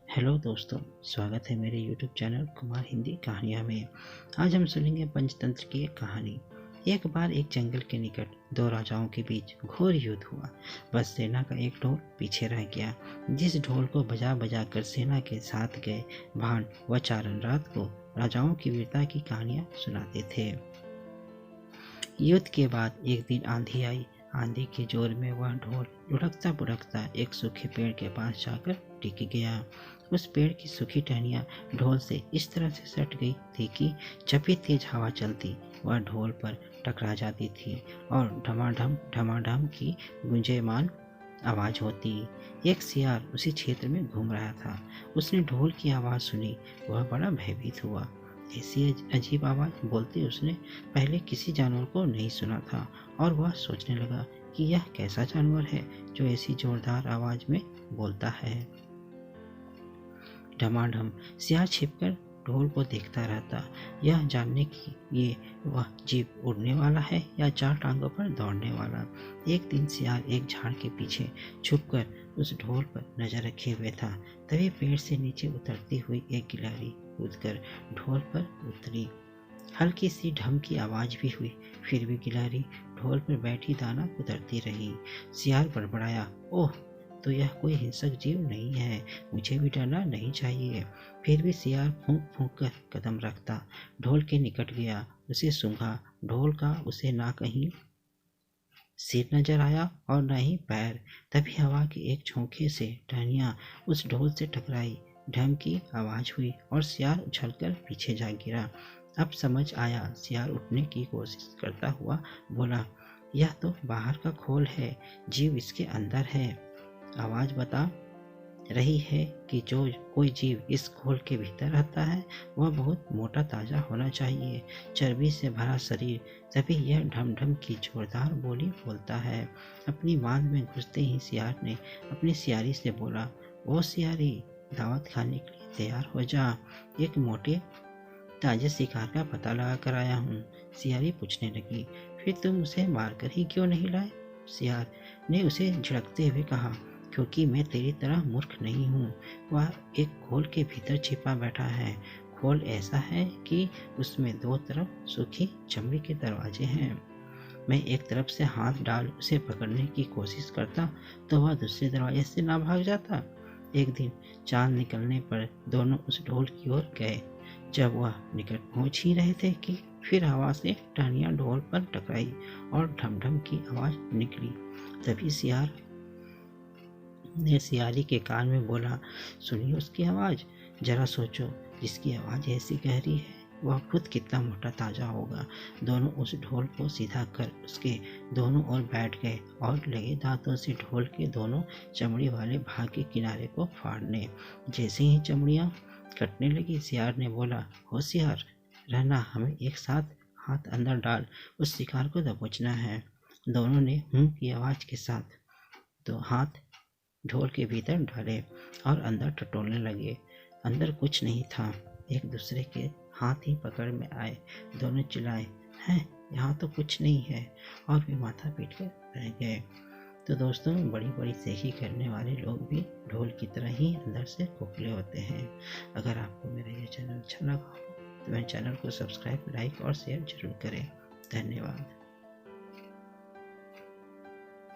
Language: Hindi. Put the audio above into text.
हेलो दोस्तों, स्वागत है मेरे YouTube चैनल कुमार हिंदी कहानियाँ में। आज हम सुनेंगे पंचतंत्र की एक कहानी। एक बार एक जंगल के निकट दो राजाओं के बीच घोर युद्ध हुआ। बस सेना का एक ढोल पीछे रह गया। जिस ढोल को बजा बजा कर सेना के साथ गए भांड व चारण रात को राजाओं की वीरता की कहानियाँ सुनाते थे। युद्ध के बाद एक दिन आंधी आई। आंधी के जोर में वह ढोल लुढ़कता बुढ़कता एक सूखे पेड़ के पास जाकर टिक गया। उस पेड़ की सूखी टहनियाँ ढोल से इस तरह से सट गई थी कि जब भी तेज हवा चलती वह ढोल पर टकरा जाती थी और ढमाढम की गुंजेमान आवाज होती। एक सियार उसी क्षेत्र में घूम रहा था। उसने ढोल की आवाज सुनी। वह बड़ा भयभीत हुआ। ऐसी अजीब आवाज बोलते उसने पहले किसी जानवर को नहीं सुना था और वह सोचने लगा कि यह कैसा जानवर है जो ऐसी जोरदार आवाज में बोलता है। ढमाढम सियार छिपकर ढोल को देखता रहता, यह जानने के लिए वह जीव उड़ने वाला है या चार टांगों पर दौड़ने वाला। एक दिन सियार एक झाड़ के पीछे छुपकर उस ढोल पर नजर रखे हुए था। तभी पेड़ से नीचे उतरती हुई एक गिलहरी कूदकर ढोल पर उतरी। हल्की सी ढम की आवाज भी हुई, फिर भी गिलहरी ढोल पर बैठी दाना उतरती रही। सियार बड़बड़ाया, ओह, तो यह कोई हिंसक जीव नहीं है, मुझे भी डरना नहीं चाहिए। फिर भी सियार फूंक फूंक कर कदम रखता। ढोल के निकट गया, उसे सूंघा। ढोल का उसे ना कहीं सिर नजर आया और न ही पैर। तभी हवा के एक झोंके से टहनियाँ उस ढोल से टकराई। ढम की आवाज हुई और सियार उछलकर पीछे जा गिरा। अब समझ आया। सियार उठने की कोशिश करता हुआ बोला, यह तो बाहर का खोल है, जीव इसके अंदर है। आवाज बता रही है कि जो कोई जीव इस खोल के भीतर रहता है वह बहुत मोटा ताजा होना चाहिए, चर्बी से भरा शरीर, तभी यह ढम ढम की जोरदार बोली बोलता है। अपनी बांध में घुसते ही सियार ने अपनी सियारी से बोला, ओ सियारी, दावत खाने के लिए तैयार हो जा। एक मोटे ताजे शिकार का पता लगा कर आया हूँ। सियारी पूछने लगी, फिर तुम उसे मारकर ही क्यों नहीं लाए? सियार ने उसे झिड़कते हुए कहा, क्योंकि मैं तेरी तरह मूर्ख नहीं हूँ। वह एक खोल के भीतर छिपा बैठा है। खोल ऐसा है कि उसमें दो तरफ सूखी चमड़ी के दरवाजे हैं। मैं एक तरफ से हाथ डाल उसे पकड़ने की कोशिश करता तो वह दूसरे दरवाजे से ना भाग जाता। एक दिन चांद निकलने पर दोनों उस ढोल की ओर गए। जब वह निकट पहुंच ही रहे थे कि फिर हवा से टहनियाँ ढोल पर टकराई और ढम ढम की आवाज निकली। तभी सियार ने सियारी के कान में बोला, सुनिए उसकी आवाज, जरा सोचो, जिसकी आवाज ऐसी गहरी है वह खुद कितना मोटा ताजा होगा। दोनों उस ढोल को सीधा कर उसके दोनों ओर बैठ गए और लगे दांतों से ढोल के दोनों चमड़ी वाले भाग के किनारे को फाड़ने। जैसे ही चमड़ियां कटने लगी, सियार ने बोला, होशियार रहना, हमें एक साथ हाथ अंदर डाल उस शिकार को दबोचना है। दोनों ने हूं की आवाज के साथ दो हाथ ढोल के भीतर डाले और अंदर टटोलने लगे। अंदर कुछ नहीं था, एक दूसरे के हाथ ही पकड़ में आए। दोनों चिल्लाए, हैं, यहाँ तो कुछ नहीं है, और भी माथा पीट कर रह गए। तो दोस्तों, बड़ी बड़ी सेखी करने वाले लोग भी ढोल की तरह ही अंदर से खोखले होते हैं। अगर आपको मेरा ये चैनल अच्छा लगा हो तो मेरे चैनल को सब्सक्राइब, लाइक और शेयर जरूर करें। धन्यवाद।